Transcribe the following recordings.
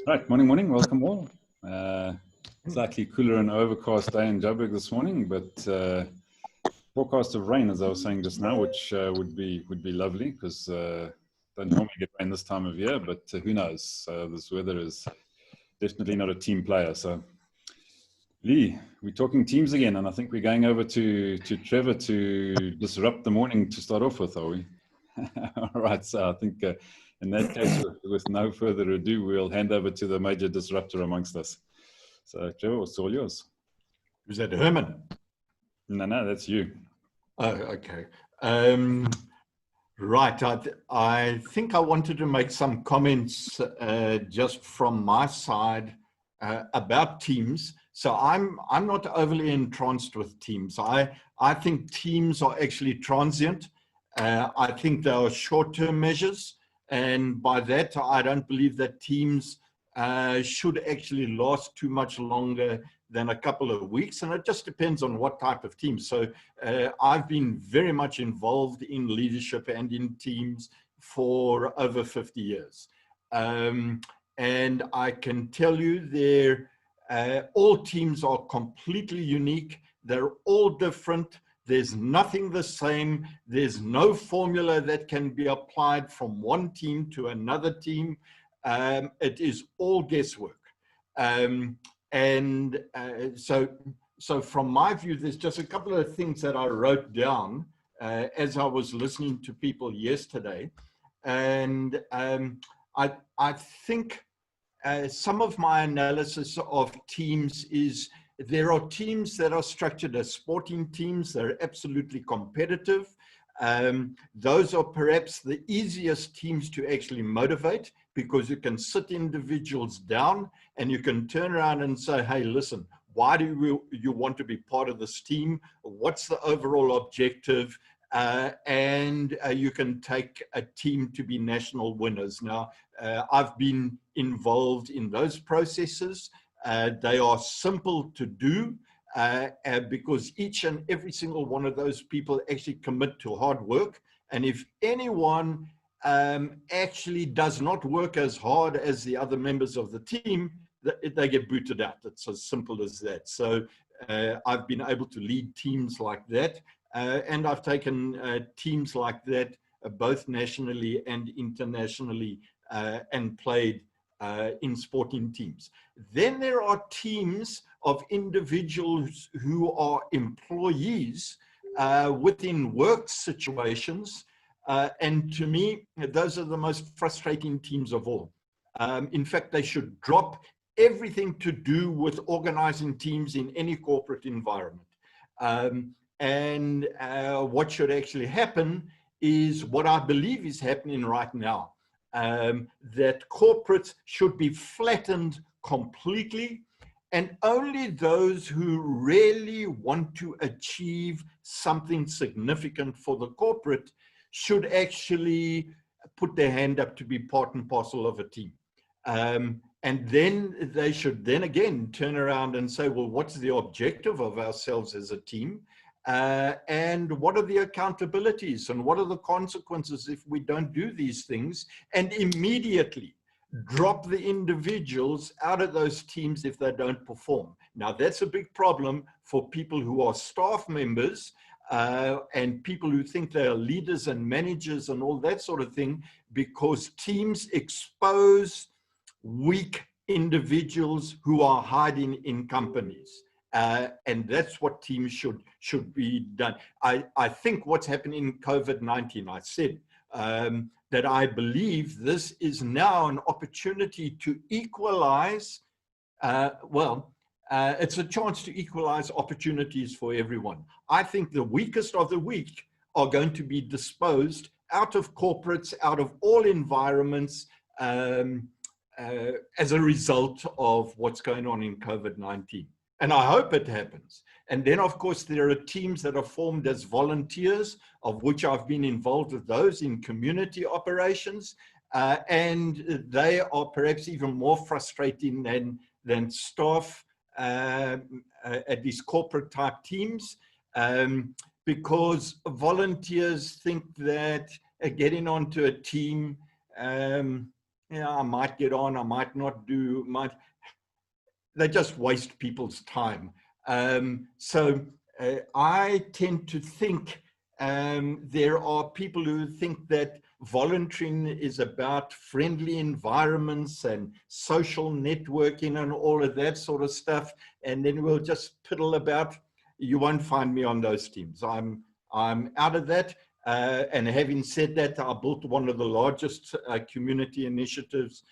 Right, morning, welcome all. Slightly cooler and overcast day in Joburg this morning, but forecast of rain, as I was saying just now, which would be lovely because don't normally get rain this time of year, but who knows? This weather is definitely not a team player. So, Lee, we're talking teams again, and I think we're going over to Trevor to disrupt the morning to start off with, are we? All right, so I think in that case, with no further ado, we'll hand over to the major disruptor amongst us. So, Trevor, it's all yours. Is that Herman? No, that's you. Oh, okay. Right. I think I wanted to make some comments just from my side about teams. So I'm not overly entranced with teams. I think teams are actually transient. I think they are short-term measures. And by that, I don't believe that teams should actually last too much longer than a couple of weeks. And it just depends on what type of team. So I've been very much involved in leadership and in teams for over 50 years. And I can tell you all teams are completely unique. They're all different. There's nothing the same. There's no formula that can be applied from one team to another team. It is all guesswork. So from my view, there's just a couple of things that I wrote down as I was listening to people yesterday. And I think some of my analysis of teams is there are teams that are structured as sporting teams. They're absolutely competitive. Those are perhaps the easiest teams to actually motivate because you can sit individuals down and you can turn around and say, hey, listen, why do you want to be part of this team? What's the overall objective? And you can take a team to be national winners. Now, I've been involved in those processes. They are simple to do because each and every single one of those people actually commit to hard work. And if anyone actually does not work as hard as the other members of the team, they get booted out. It's as simple as that. So I've been able to lead teams like that. And I've taken teams like that, both nationally and internationally, and played in sporting teams. Then there are teams of individuals who are employees within work situations. And to me, those are the most frustrating teams of all. In fact, they should drop everything to do with organizing teams in any corporate environment. And what should actually happen is what I believe is happening right now. That corporates should be flattened completely, and only those who really want to achieve something significant for the corporate should actually put their hand up to be part and parcel of a team. And then they should then again turn around and say, well, what's the objective of ourselves as a team? And what are the accountabilities and what are the consequences if we don't do these things, and immediately drop the individuals out of those teams if they don't perform. Now, that's a big problem for people who are staff members and people who think they are leaders and managers and all that sort of thing, because teams expose weak individuals who are hiding in companies. And that's what teams should be done. I think what's happening in COVID-19, I said that I believe this is now an opportunity to equalize, it's a chance to equalize opportunities for everyone. I think the weakest of the weak are going to be disposed out of corporates, out of all environments, as a result of what's going on in COVID-19. And I hope it happens. And then, of course, there are teams that are formed as volunteers, of which I've been involved with those in community operations. And they are perhaps even more frustrating than staff at these corporate type teams, because volunteers think that getting onto a team yeah, I might get on, I might not do, they just waste people's time. I tend to think there are people who think that volunteering is about friendly environments and social networking and all of that sort of stuff, and then we'll just piddle about. You won't find me on those teams. I'm out of that. And having said that, I built one of the largest community initiatives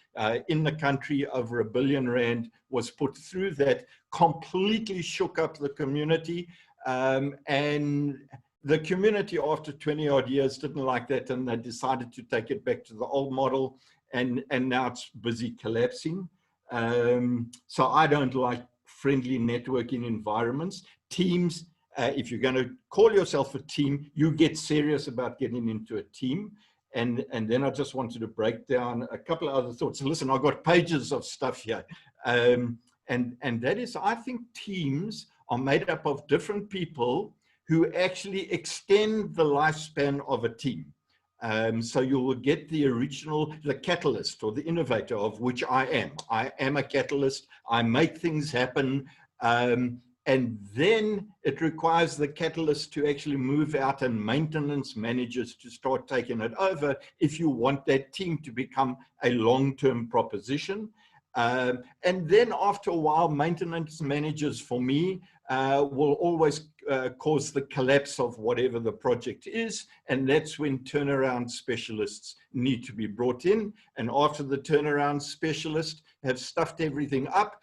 in the country. Over R1 billion was put through that, completely shook up the community. And the community after 20 odd years didn't like that, and they decided to take it back to the old model, and now it's busy collapsing. So I don't like friendly networking environments. Teams, if you're going to call yourself a team, you get serious about getting into a team. And then I just wanted to break down a couple of other thoughts. And listen, I've got pages of stuff here. And that is, I think teams are made up of different people who actually extend the lifespan of a team. So you will get the original, the catalyst or the innovator, of which I am. I am a catalyst. I make things happen. And then it requires the catalyst to actually move out and maintenance managers to start taking it over if you want that team to become a long-term proposition. And then after a while, maintenance managers for me will always cause the collapse of whatever the project is. And that's when turnaround specialists need to be brought in. And after the turnaround specialists have stuffed everything up,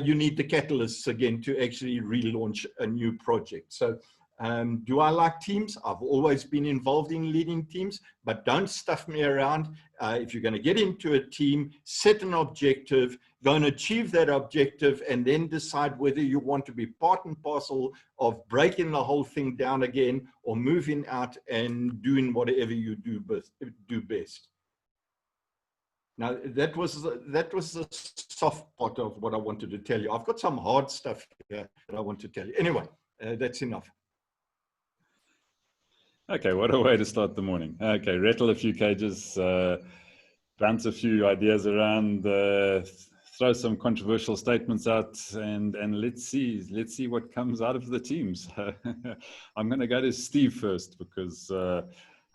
you need the catalysts again to actually relaunch a new project. So do I like teams? I've always been involved in leading teams, but don't stuff me around. If you're going to get into a team, set an objective, go and achieve that objective, and then decide whether you want to be part and parcel of breaking the whole thing down again or moving out and doing whatever you do best. Now, that was the soft part of what I wanted to tell you. I've got some hard stuff here that I want to tell you. Anyway, that's enough. Okay, what a way to start the morning. Okay, rattle a few cages, bounce a few ideas around, throw some controversial statements out, and let's see what comes out of the teams. I'm going to go to Steve first because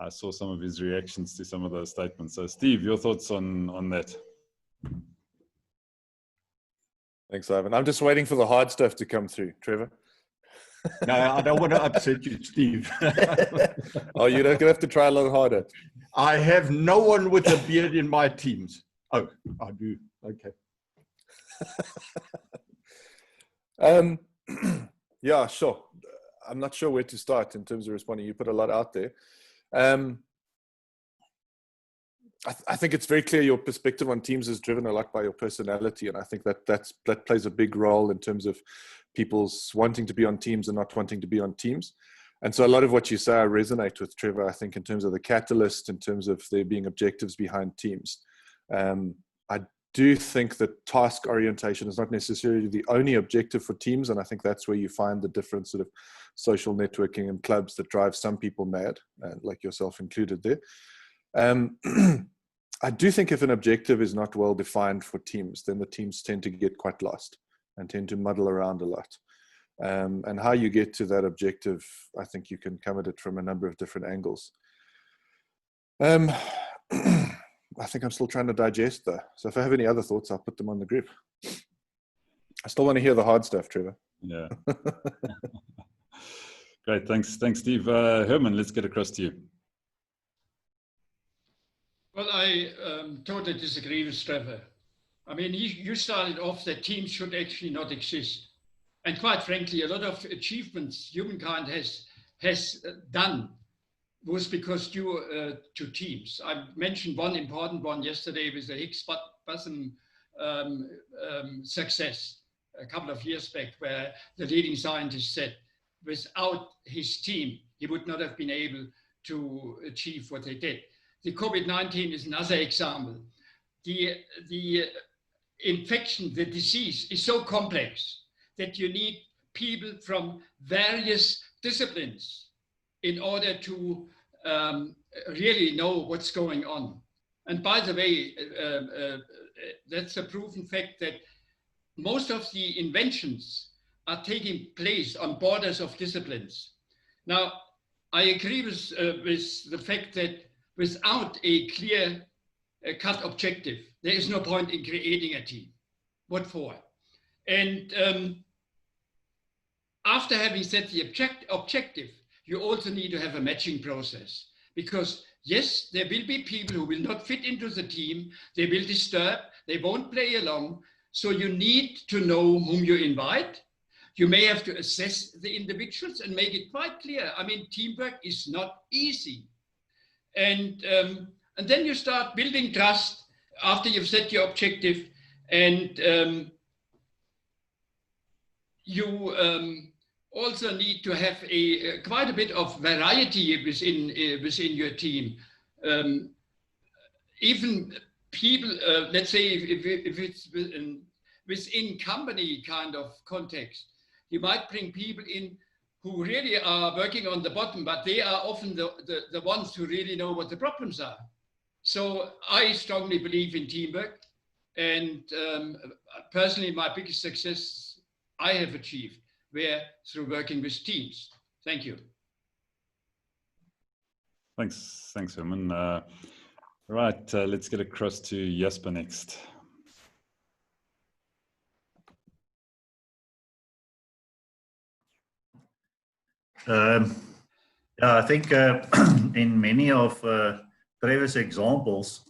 I saw some of his reactions to some of those statements. So Steve, your thoughts on that? Thanks, Ivan. I'm just waiting for the hard stuff to come through. Trevor? No, I don't want to upset you, Steve. Oh, you're going to have to try a lot harder. I have no one with a beard in my teams. Oh, I do. Okay. Yeah, sure. I'm not sure where to start in terms of responding. You put a lot out there. I think it's very clear your perspective on teams is driven a lot by your personality, and I think that plays a big role in terms of people's wanting to be on teams and not wanting to be on teams. And so a lot of what you say I resonate with, Trevor. I think in terms of the catalyst, in terms of there being objectives behind teams. I do think that task orientation is not necessarily the only objective for teams, and I think that's where you find the different sort of social networking and clubs that drive some people mad, like yourself included there. I do think if an objective is not well defined for teams, then the teams tend to get quite lost and tend to muddle around a lot. And how you get to that objective, I think you can come at it from a number of different angles. I think I'm still trying to digest though. So if I have any other thoughts, I'll put them on the group. I still want to hear the hard stuff, Trevor. Yeah. Great. Thanks, Steve. Herman, let's get across to you. Well, I totally disagree with Trevor. I mean, you started off that teams should actually not exist. And quite frankly, a lot of achievements humankind has done was because due to teams. I mentioned one important one yesterday with the Higgs boson success a couple of years back, where the leading scientist said without his team, he would not have been able to achieve what they did. The COVID-19 is another example. The infection, the disease is so complex that you need people from various disciplines in order to really know what's going on. And by the way, that's a proven fact that most of the inventions are taking place on borders of disciplines. Now, I agree with the fact that without a clear cut objective, there is no point in creating a team. What for? And after having set the objective, you also need to have a matching process, because yes, there will be people who will not fit into the team. They will disturb. They won't play along. So you need to know whom you invite. You may have to assess the individuals and make it quite clear. I mean, teamwork is not easy. And then you start building trust after you've set your objective, and you also need to have quite a bit of variety within your team. Even people, let's say if it's within company kind of context, you might bring people in who really are working on the bottom, but they are often the ones who really know what the problems are. So I strongly believe in teamwork, and personally, my biggest success I have achieved were through working with teams. Thank you. Thanks, Herman. Right, let's get across to Jasper next. Yeah, I think in many of Trevor's examples,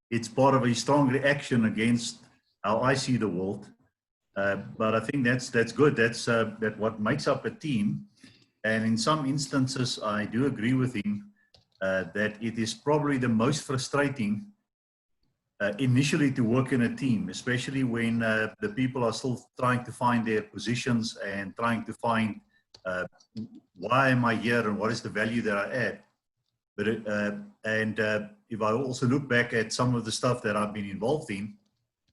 it's part of a strong reaction against how I see the world. But I think that's good. That's what makes up a team. And in some instances, I do agree with him that it is probably the most frustrating initially to work in a team, especially when the people are still trying to find their positions and trying to find why am I here and what is the value that I add. But if I also look back at some of the stuff that I've been involved in,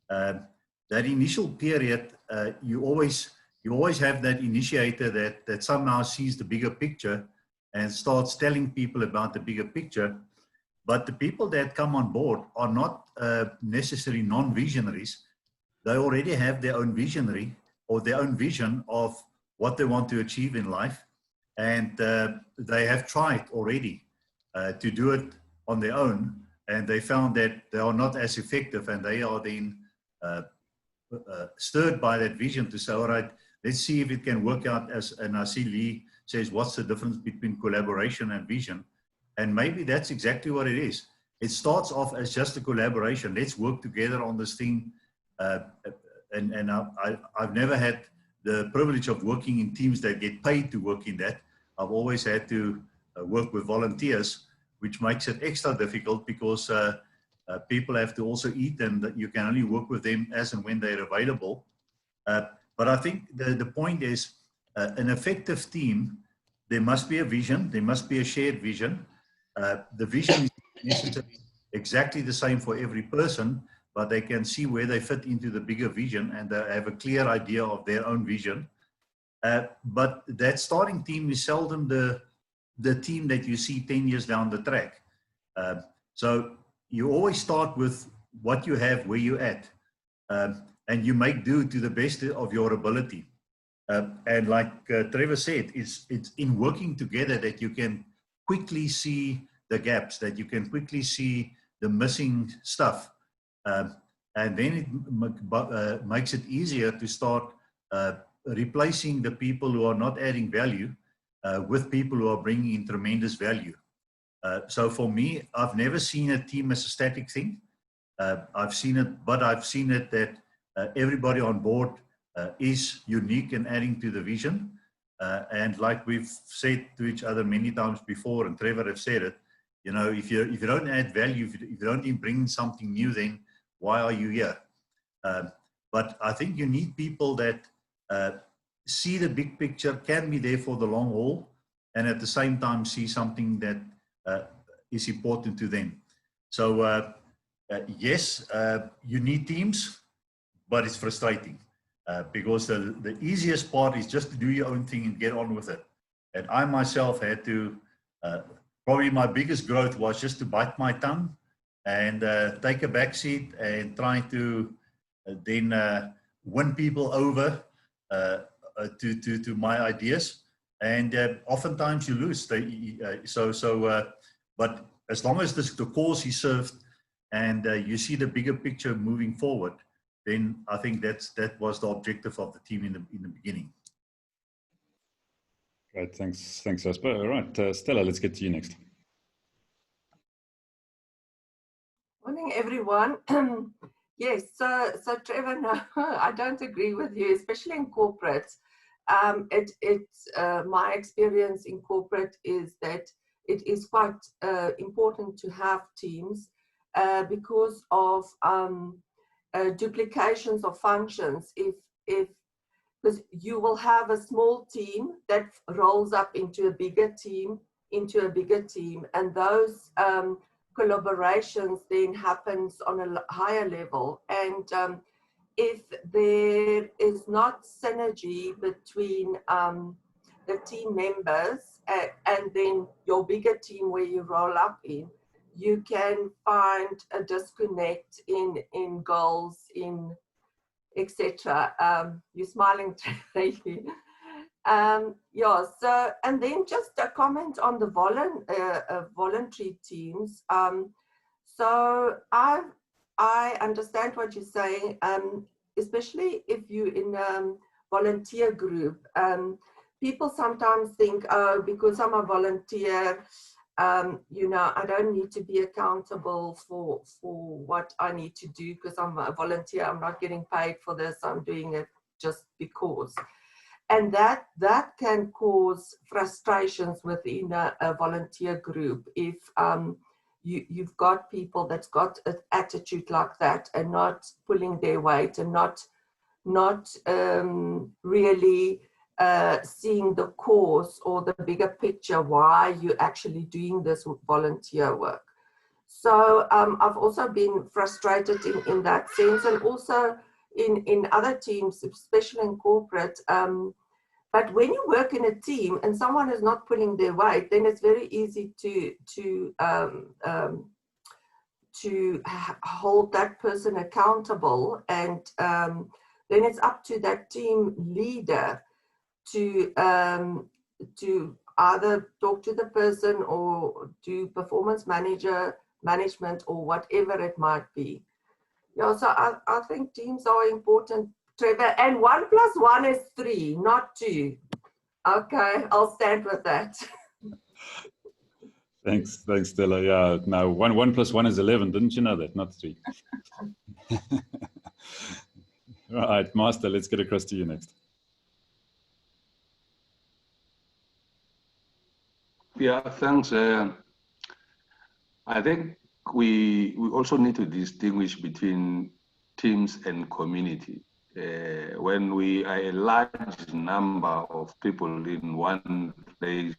that initial period, you always have that initiator that somehow sees the bigger picture and starts telling people about the bigger picture. But the people that come on board are not necessarily non-visionaries. They already have their own visionary or their own vision of what they want to achieve in life. And they have tried already to do it on their own. And they found that they are not as effective, and they are then stirred by that vision to say, all right, let's see if it can work out. And I see Lee says, what's the difference between collaboration and vision? And maybe that's exactly what it is. It starts off as just a collaboration. Let's work together on this thing. And I've never had the privilege of working in teams that get paid to work in that. I've always had to work with volunteers, which makes it extra difficult because people have to also eat, and you can only work with them as and when they're available. But I think the point is, an effective team, there must be a vision, there must be a shared vision. The vision is necessarily exactly the same for every person, but they can see where they fit into the bigger vision, and they have a clear idea of their own vision. But that starting team is seldom the team that you see 10 years down the track. So you always start with what you have, where you're at, and you make do to the best of your ability. And like Trevor said, it's in working together that you can quickly see the gaps, that you can quickly see the missing stuff. And then it makes it easier to start replacing the people who are not adding value with people who are bringing in tremendous value. So for me, I've never seen a team as a static thing. I've seen it that everybody on board is unique and adding to the vision. And like we've said to each other many times before, and Trevor have said it, you know, if you don't add value, if you don't even bring in something new, then why are you here? But I think you need people that see the big picture, can be there for the long haul, and at the same time see something that is important to them. So yes, you need teams, but it's frustrating. Because the easiest part is just to do your own thing and get on with it. And I myself had to probably my biggest growth was just to bite my tongue and take a back seat and trying to then win people over to my ideas. And oftentimes you lose. But as long as the cause is served and you see the bigger picture moving forward, then I think that was the objective of the team in the beginning. Great, thanks, Jasper. All right, Stella, let's get to you next. Morning, everyone. Yes, so Trevor, no, I don't agree with you, especially in corporate. My experience in corporate is that it is quite important to have teams because of duplications of functions. Because you will have a small team that rolls up into a bigger team, and those collaborations then happens on a higher level. And if there is not synergy between the team members and then your bigger team where you roll up in, you can find a disconnect in goals, in etc. You're smiling, Tracy. Yeah, so, and then just a comment on the voluntary teams. So I understand what you're saying, especially if you're in a volunteer group. People sometimes think, oh, because I'm a volunteer, you know, I don't need to be accountable for what I need to do because I'm a volunteer. I'm not getting paid for this. I'm doing it just because. And that can cause frustrations within a volunteer group if you've got people that's got an attitude like that and not pulling their weight and not really seeing the cause or the bigger picture why you're actually doing this volunteer work. So I've also been frustrated in that sense, and also in other teams, especially in corporate. But when you work in a team and someone is not pulling their weight, then it's very easy to hold that person accountable, and then it's up to that team leader to either talk to the person or do performance management or whatever it might be. Yeah, so I think teams are important, Trevor, and 1 + 1 is 3, not 2. Okay, I'll stand with that. Thanks, Stella. Yeah, now 1 + 1 is 11. Didn't you know that? Not 3. Right, Master, let's get across to you next. Yeah, thanks. I think we also need to distinguish between teams and community. When we are a large number of people in one place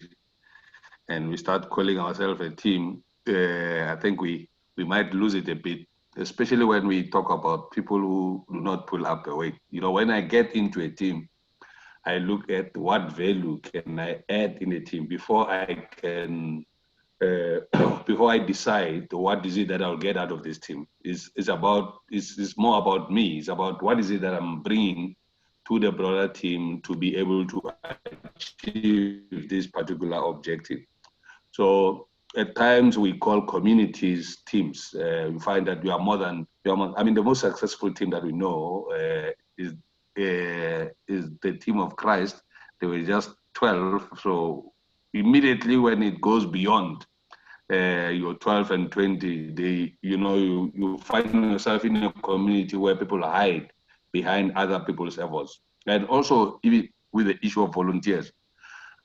and we start calling ourselves a team, I think we might lose it a bit, especially when we talk about people who do not pull up the weight. You know, when I get into a team, I look at what value can I add in a team before I can, before I decide what is it that I'll get out of this team. It's more about me. It's about what is it that I'm bringing to the broader team to be able to achieve this particular objective. So at times we call communities teams. We find that we are more than, I mean, the most successful team that we know is the team of Christ. They were just 12. So immediately when it goes beyond your 12 and 20, you find yourself in a community where people hide behind other people's efforts. And also, even with the issue of volunteers,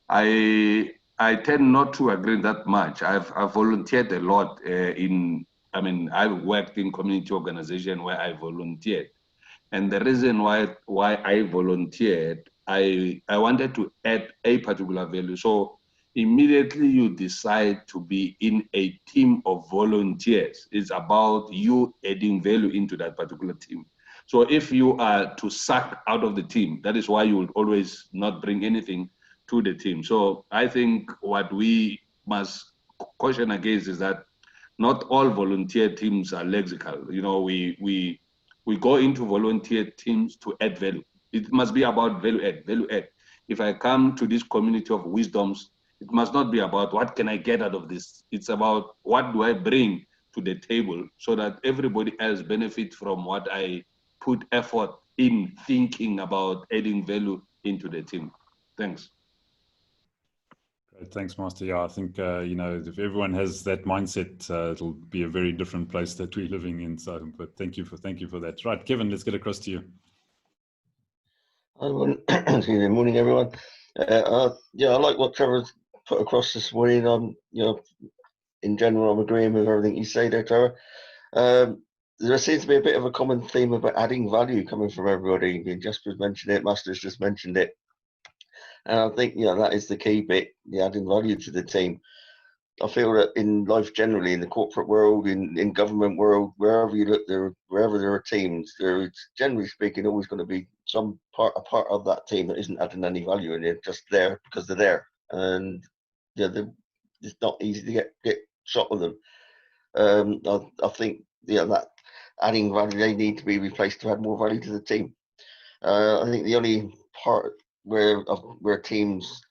I tend not to agree that much. I've volunteered a lot I've worked in community organization where I volunteered. And the reason why I volunteered, I wanted to add a particular value. So immediately you decide to be in a team of volunteers. It's about you adding value into that particular team. So if you are to suck out of the team, that is why you will always not bring anything to the team. So I think what we must caution against is that not all volunteer teams are lexical. You know, we go into volunteer teams to add value. It must be about value add, value add. If I come to this community of wisdoms, it must not be about what can I get out of this. It's about what do I bring to the table so that everybody else benefits from what I put effort in thinking about adding value into the team. Thanks. Great, thanks, Master. Yeah, I think, you know, if everyone has that mindset, it'll be a very different place that we're living in. So, but thank you for that. Right, Kevin, let's get across to you. Excuse me, morning everyone. Yeah, I like what Trevor's put across this morning. You know, in general, I'm agreeing with everything you say there, Trevor. There seems to be a bit of a common theme about adding value coming from everybody. Jasper's mentioned it, Master's just mentioned it. And I think, you know, that is the key bit, the adding value to the team. I feel that in life generally, in the corporate world, in government world, wherever you look, wherever there are teams, there is, generally speaking, always going to be a part of that team that isn't adding any value, and they're just there because they're there. And yeah, it's not easy to get shot with them. I think, yeah, that adding value, they need to be replaced to add more value to the team. I think the only part where teams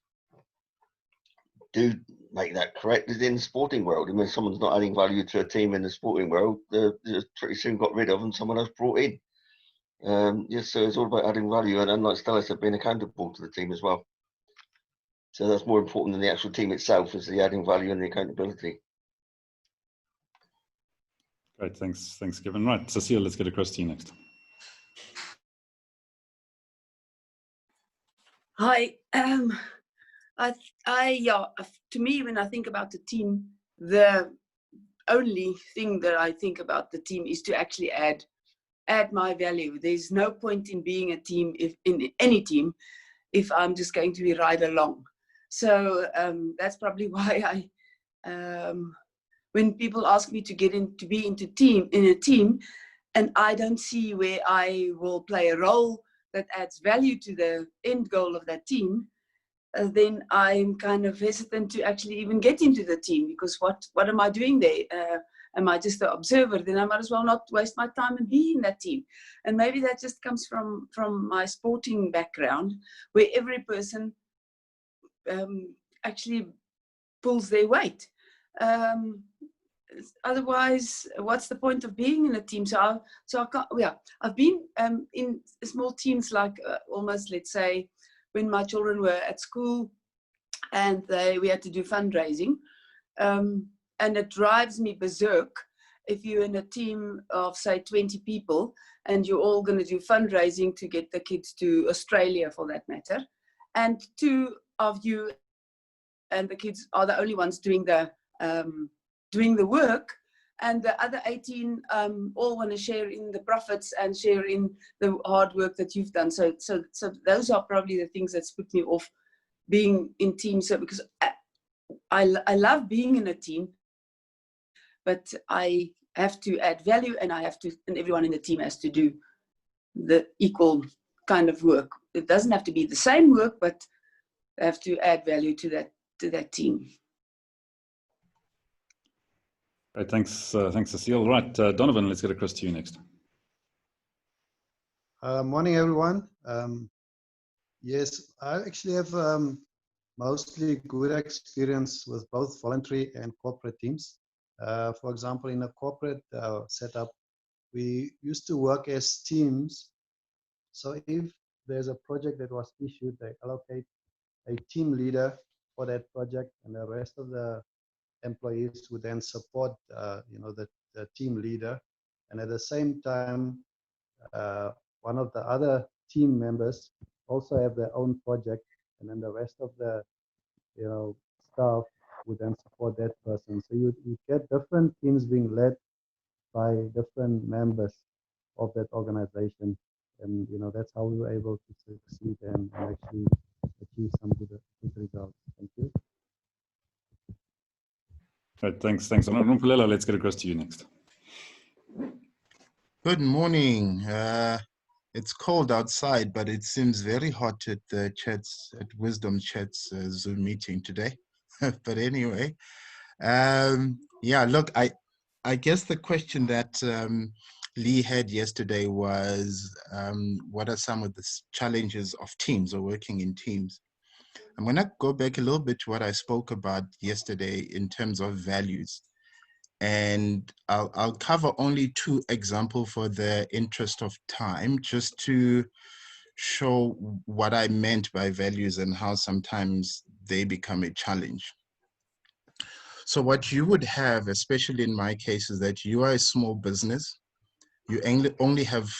do make that correct is in the sporting world. I mean, if someone's not adding value to a team in the sporting world, they're pretty soon got rid of and someone else brought in. Yes, so it's all about adding value, and like Stella said, being accountable to the team as well. So that's more important than the actual team itself, is the adding value and the accountability. Great, thanks, Kevin. Right, Cecile, let's get across to you next. Hi. Yeah, to me, when I think about the team, the only thing that I think about the team is to actually add my value. There's no point in being a team, if in any team, if I'm just going to be right along. So that's probably why when people ask me to get in, to be in a team, and I don't see where I will play a role that adds value to the end goal of that team, then I'm kind of hesitant to actually even get into the team, because what am I doing there? Am I just an observer? Then I might as well not waste my time and be in that team. And maybe that just comes from my sporting background, where every person actually pulls their weight. Otherwise, what's the point of being in a team? So I can't, yeah, I've been in small teams, like almost, let's say, when my children were at school and we had to do fundraising. And it drives me berserk if you're in a team of, say, 20 people and you're all going to do fundraising to get the kids to Australia, for that matter. And 2 of you and the kids are the only ones doing the work, and the other 18 all want to share in the profits and share in the hard work that you've done. So those are probably the things that put me off being in teams. So because I love being in a team, but I have to add value, and and everyone in the team has to do the equal kind of work. It doesn't have to be the same work, but I have to add value to that team. Right, thanks, Cecile. Right, Donovan, let's get across to you next. Morning, everyone. Yes, I actually have mostly good experience with both voluntary and corporate teams. For example, in a corporate setup, we used to work as teams. So if there's a project that was issued, they allocate a team leader for that project, and the rest of the employees would then support the team leader. And at the same time, one of the other team members also have their own project, and then the rest of the staff would then support that person. So you get different teams being led by different members of that organization, and that's how we were able to succeed and actually achieve some good results. Thank you. Right, thanks. Rumpulela, let's get across to you next. Good morning. It's cold outside, but it seems very hot at the Wisdom Chats Zoom meeting today. But anyway, Yeah, look, I guess the question that Lee had yesterday was, what are some of the challenges of teams or working in teams? I'm going to go back a little bit to what I spoke about yesterday in terms of values. And I'll cover only 2 examples for the interest of time, just to show what I meant by values and how sometimes they become a challenge. So what you would have, especially in my case, is that you are a small business. You only have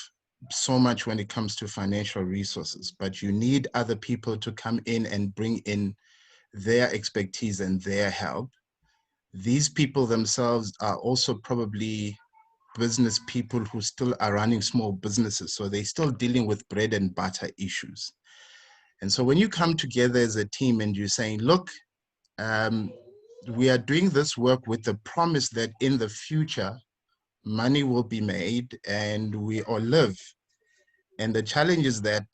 so much when it comes to financial resources, but you need other people to come in and bring in their expertise and their help. These people themselves are also probably business people who still are running small businesses. So they're still dealing with bread and butter issues. And so when you come together as a team and you're saying, look, we are doing this work with the promise that in the future, money will be made and we all live. And the challenge is that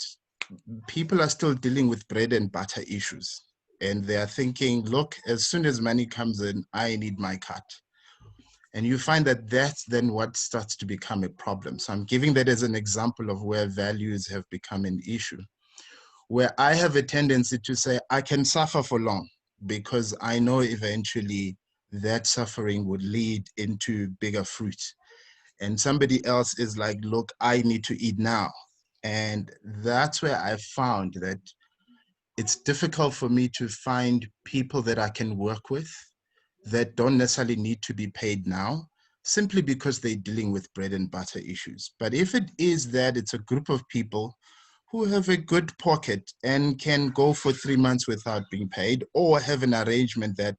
people are still dealing with bread and butter issues. And they are thinking, look, as soon as money comes in, I need my cut. And you find that that's then what starts to become a problem. So I'm giving that as an example of where values have become an issue, where I have a tendency to say, I can suffer for long because I know eventually that suffering would lead into bigger fruit. And somebody else is like, look, I need to eat now. And that's where I found that it's difficult for me to find people that I can work with that don't necessarily need to be paid now, simply because they're dealing with bread and butter issues. But if it is that it's a group of people who have a good pocket and can go for 3 months without being paid, or have an arrangement that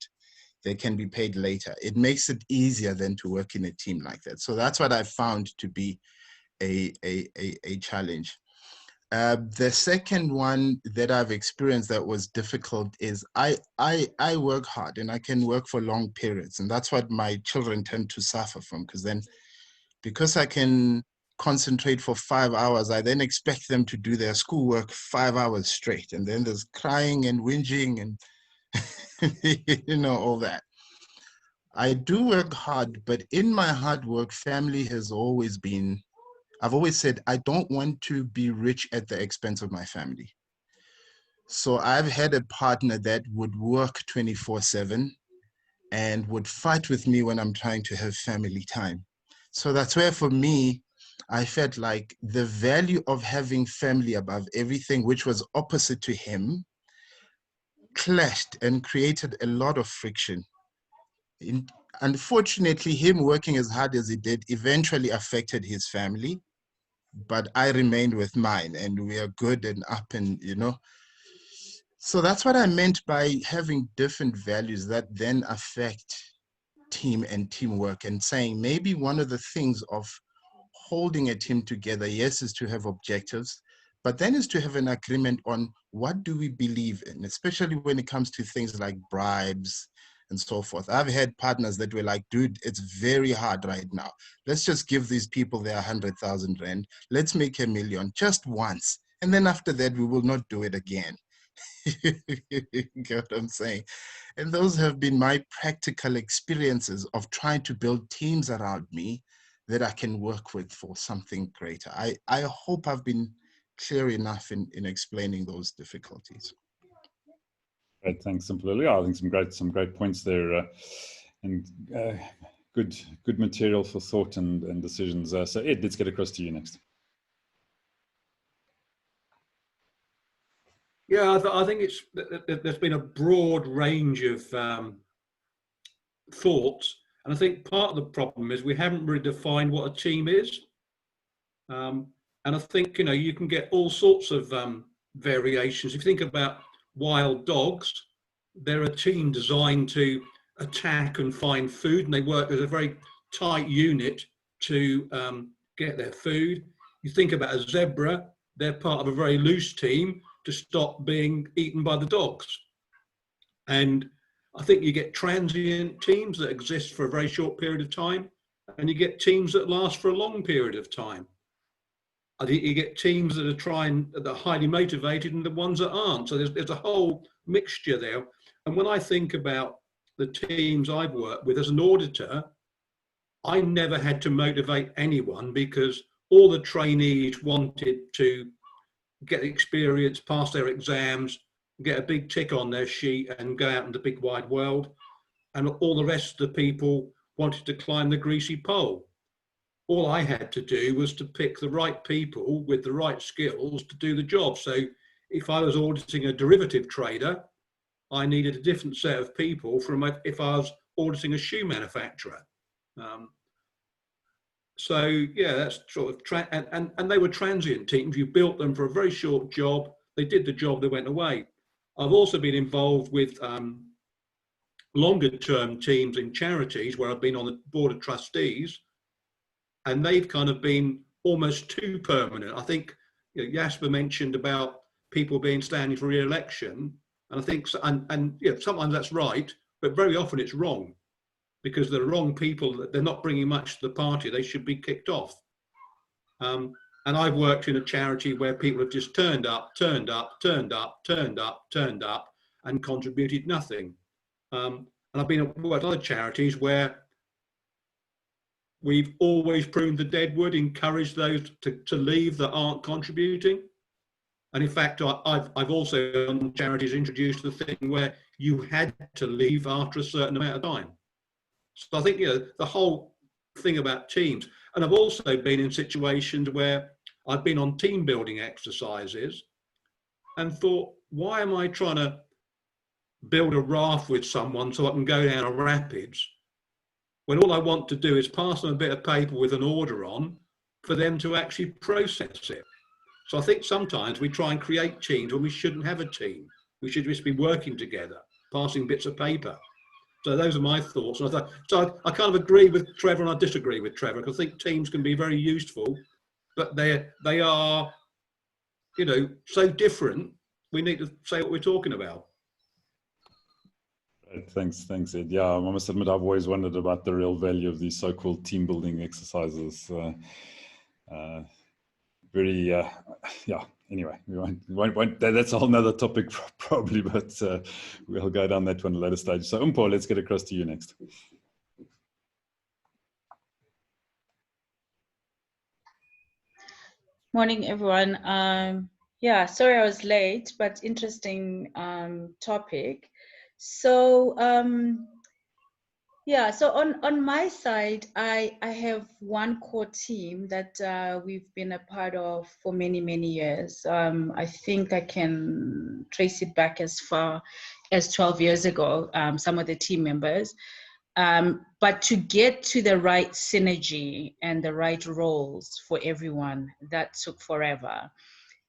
they can be paid later, it makes it easier than to work in a team like that. So that's what I found to be a challenge. The second one that I've experienced that was difficult is I work hard and I can work for long periods. And that's what my children tend to suffer from, because I can concentrate for 5 hours, I then expect them to do their schoolwork 5 hours straight. And then there's crying and whinging and, all that. I do work hard, but in my hard work, family has always been, I've always said, I don't want to be rich at the expense of my family. So I've had a partner that would work 24/7 and would fight with me when I'm trying to have family time. So that's where for me, I felt like the value of having family above everything, which was opposite to him, clashed and created a lot of friction. Unfortunately, him working as hard as he did eventually affected his family, but I remained with mine and we are good and up and, So that's what I meant by having different values that then affect team and teamwork, and saying maybe one of the things of holding a team together, yes, is to have objectives, but then is to have an agreement on what do we believe in, especially when it comes to things like bribes and so forth. I've had partners that were like, dude, it's very hard right now. Let's just give these people their 100,000 rand. Let's make 1 million just once. And then after that, we will not do it again. You get what I'm saying? And those have been my practical experiences of trying to build teams around me that I can work with for something greater. I hope I've been clear enough in explaining those difficulties. Great, thanks, Mpuleli. I think some great points there, and good material for thought and decisions. So Ed, let's get across to you next. Yeah, I think there's been a broad range of thoughts, and I think part of the problem is we haven't really defined what a team is. And I think you can get all sorts of variations. If you think about wild dogs, they're a team designed to attack and find food, and they work as a very tight unit to get their food. You think about a zebra, they're part of a very loose team to stop being eaten by the dogs. And I think you get transient teams that exist for a very short period of time, and you get teams that last for a long period of time. I think you get teams that are highly motivated and the ones that aren't. So there's a whole mixture there. And when I think about the teams I've worked with as an auditor, I never had to motivate anyone because all the trainees wanted to get experience, pass their exams, get a big tick on their sheet and go out in the big wide world. And all the rest of the people wanted to climb the greasy pole. All I had to do was to pick the right people with the right skills to do the job. So if I was auditing a derivative trader, I needed a different set of people from if I was auditing a shoe manufacturer. So yeah, that's sort of, and they were transient teams. You built them for a very short job. They did the job, they went away. I've also been involved with longer term teams in charities where I've been on the board of trustees, and they've kind of been almost too permanent. I think Jasper mentioned about people being standing for re-election, and I think, and sometimes that's right, but very often it's wrong, because they're wrong people, they're not bringing much to the party, they should be kicked off. And I've worked in a charity where people have just turned up, and contributed nothing. And I've been at other charities where we've always pruned the dead wood, encouraged those to leave that aren't contributing. And in fact, I've also on charities introduced the thing where you had to leave after a certain amount of time. So I think, the whole thing about teams, and I've also been in situations where I've been on team building exercises and thought, why am I trying to build a raft with someone so I can go down a rapids, when all I want to do is pass them a bit of paper with an order on for them to actually process it. So I think sometimes we try and create teams when we shouldn't have a team. We should just be working together, passing bits of paper. So those are my thoughts. And I kind of agree with Trevor, and I disagree with Trevor, because I think teams can be very useful, but they are, so different. We need to say what we're talking about. Thanks, Ed. Yeah, I must admit, I've always wondered about the real value of these so-called team building exercises. Anyway, we won't that's a whole nother topic probably, but we'll go down that one at a later stage. So Umpo, let's get across to you next. Morning, everyone. Sorry I was late, but interesting topic. So so on my side, I have one core team that we've been a part of for many, many years. I think I can trace it back as far as 12 years ago, some of the team members. But to get to the right synergy and the right roles for everyone, that took forever.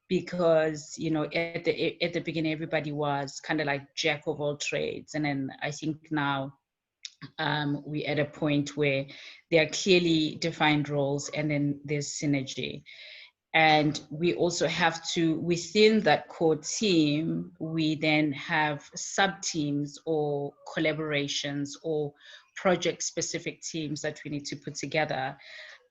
Because at the beginning, everybody was kind of like jack of all trades, and then I think now we're at a point where there are clearly defined roles, and then there's synergy. And we also have to, within that core team, we then have sub-teams or collaborations or project-specific teams that we need to put together.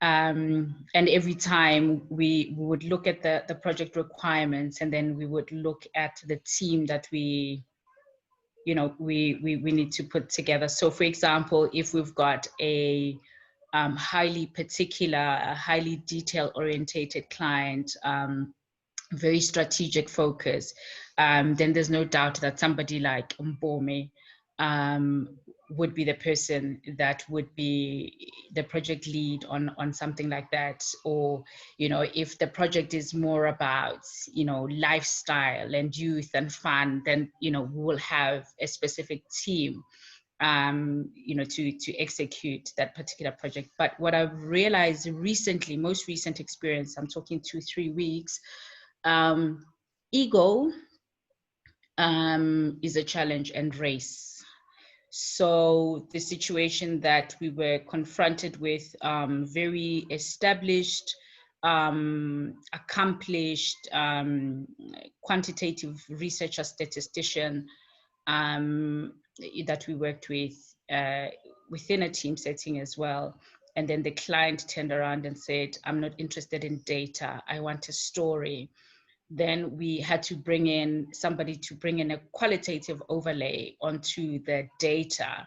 And every time we would look at the project requirements, and then we would look at the team that we need to put together. So for example, if we've got a highly particular, a highly detail orientated client, very strategic focus, then there's no doubt that somebody like Mbome would be the person that would be the project lead on something like that. Or, if the project is more about, lifestyle and youth and fun, then, we will have a specific team, to execute that particular project. But what I've realized recently, most recent experience, I'm talking 2-3 weeks, ego is a challenge, and race. So the situation that we were confronted with, very established, accomplished, quantitative researcher, statistician, that we worked with within a team setting as well. And then the client turned around and said, I'm not interested in data, I want a story. then we had to bring in somebody to bring in a qualitative overlay onto the data.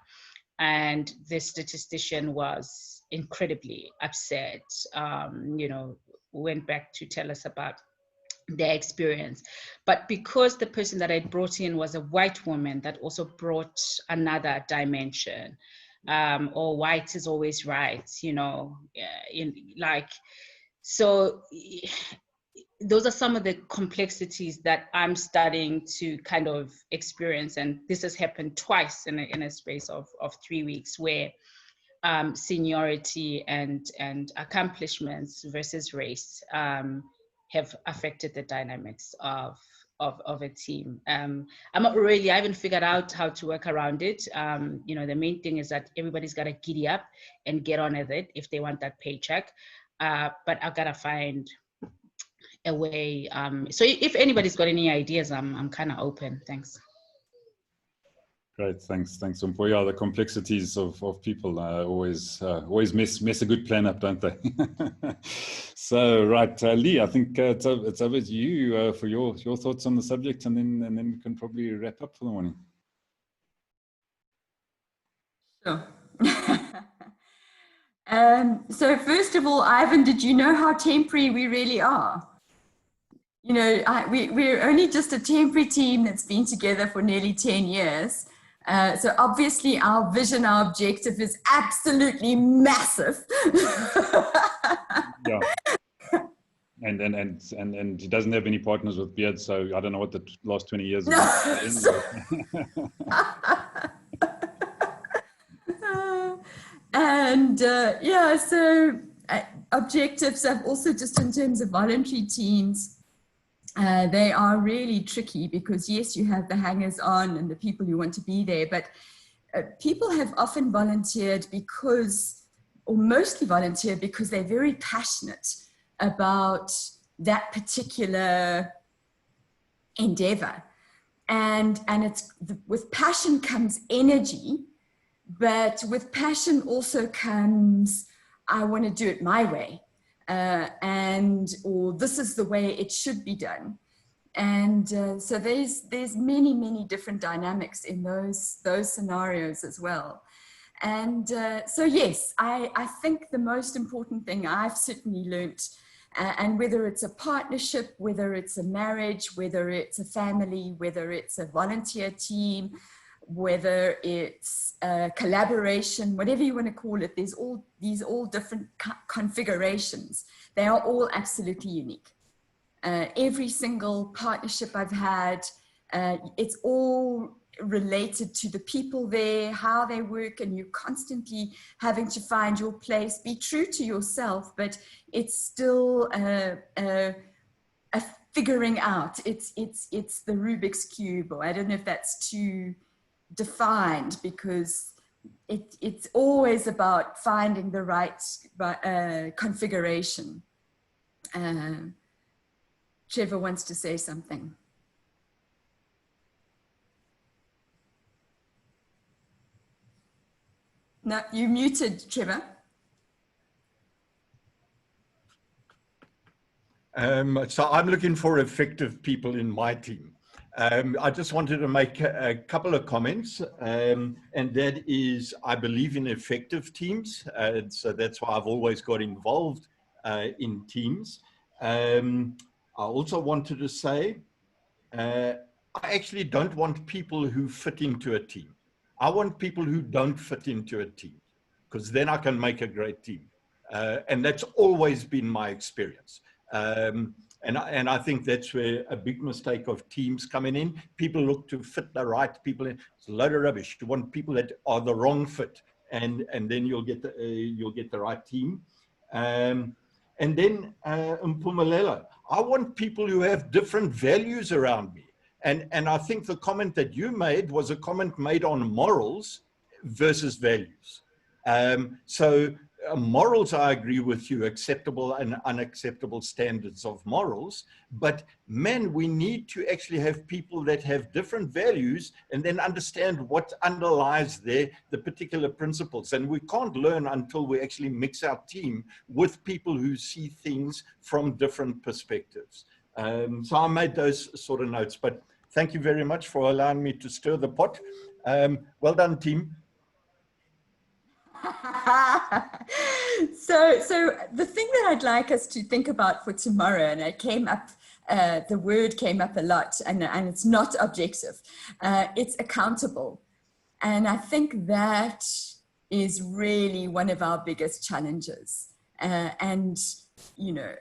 And the statistician was incredibly upset, went back to tell us about their experience. But because the person that I brought in was a white woman, that also brought another dimension. Or white is always right, so those are some of the complexities that I'm starting to kind of experience. And this has happened twice in a space of 3 weeks, where seniority and accomplishments versus race have affected the dynamics of a team. I haven't figured out how to work around it. The main thing is that everybody's got to giddy up and get on with it if they want that paycheck. But I've got to find a way. So if anybody's got any ideas, I'm kind of open. Thanks. Great, thanks, Umpo. Yeah, the complexities of people always mess a good plan up, don't they? So, right, Lee, I think it's over to you for your thoughts on the subject, and then we can probably wrap up for the morning. Sure. So first of all, Ivan, did you know how temporary we really are? We're only just a temporary team that's been together for nearly 10 years. So obviously our vision, our objective is absolutely massive. Yeah. And he doesn't have any partners with beards, so I don't know what the last 20 years have been. And so objectives are also just in terms of voluntary teams. They are really tricky because yes, you have the hangers on and the people who want to be there, but people have often volunteered or mostly volunteered because they're very passionate about that particular endeavor. And it's with passion comes energy, but with passion also comes, I want to do it my way. Or this is the way it should be done. And so there's many different dynamics in those scenarios as well. And so yes, I think the most important thing I've certainly learned, and whether it's a partnership, whether it's a marriage, whether it's a family, whether it's a volunteer team, whether it's collaboration, whatever you want to call it, there's all different configurations. They are all absolutely unique. Every single partnership I've had, it's all related to the people there, how they work, and you're constantly having to find your place, be true to yourself, but it's still a figuring out. It's the Rubik's Cube, or I don't know if that's too defined, because it's always about finding the right configuration. Trevor wants to say something. No, you muted, Trevor. So I'm looking for effective people in my team. I just wanted to make a couple of comments, and that is, I believe in effective teams. So that's why I've always got involved in teams. I also wanted to say, I actually don't want people who fit into a team. I want people who don't fit into a team, because then I can make a great team. And that's always been my experience. And I think that's where a big mistake of teams coming in. People look to fit the right people in. It's a load of rubbish. You want people that are the wrong fit, and then you'll get the right team. And then Mpumelelo, I want people who have different values around me. And I think the comment that you made was a comment made on morals versus values. So morals, I agree with you, acceptable and unacceptable standards of morals. But man, we need to actually have people that have different values and then understand what underlies the particular principles. And we can't learn until we actually mix our team with people who see things from different perspectives. So I made those sort of notes, but thank you very much for allowing me to stir the pot. Well done, team. So the thing that I'd like us to think about for tomorrow, and it came up, the word came up a lot, and it's not objective, it's accountable. And I think that is really one of our biggest challenges. And, you know,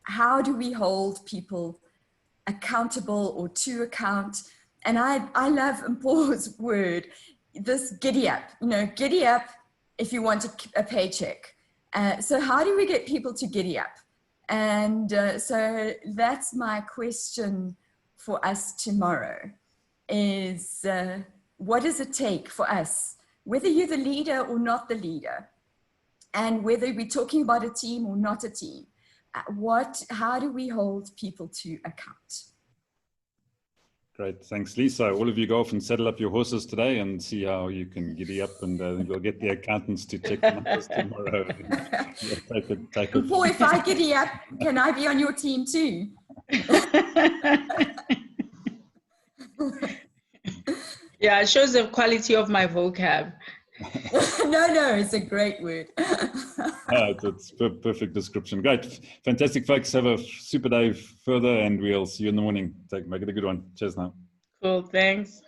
how do we hold people accountable or to account? And I love Paul's word, this giddy up, you know, giddy up if you want a paycheck. So how do we get people to giddy up? And so that's my question for us tomorrow is, what does it take for us, whether you're the leader or not the leader, and whether we're talking about a team or not a team, how do we hold people to account? Great, thanks, Lisa. All of you go off and settle up your horses today and see how you can giddy up, and we'll get the accountants to check the numbers tomorrow. Take it. Paul, if I giddy up, can I be on your team too? Yeah, it shows the quality of my vocab. No, it's a great word. It's a perfect description. Great. Fantastic, folks. Have a super day further, and we'll see you in the morning. Make it a good one. Cheers now. Cool, thanks.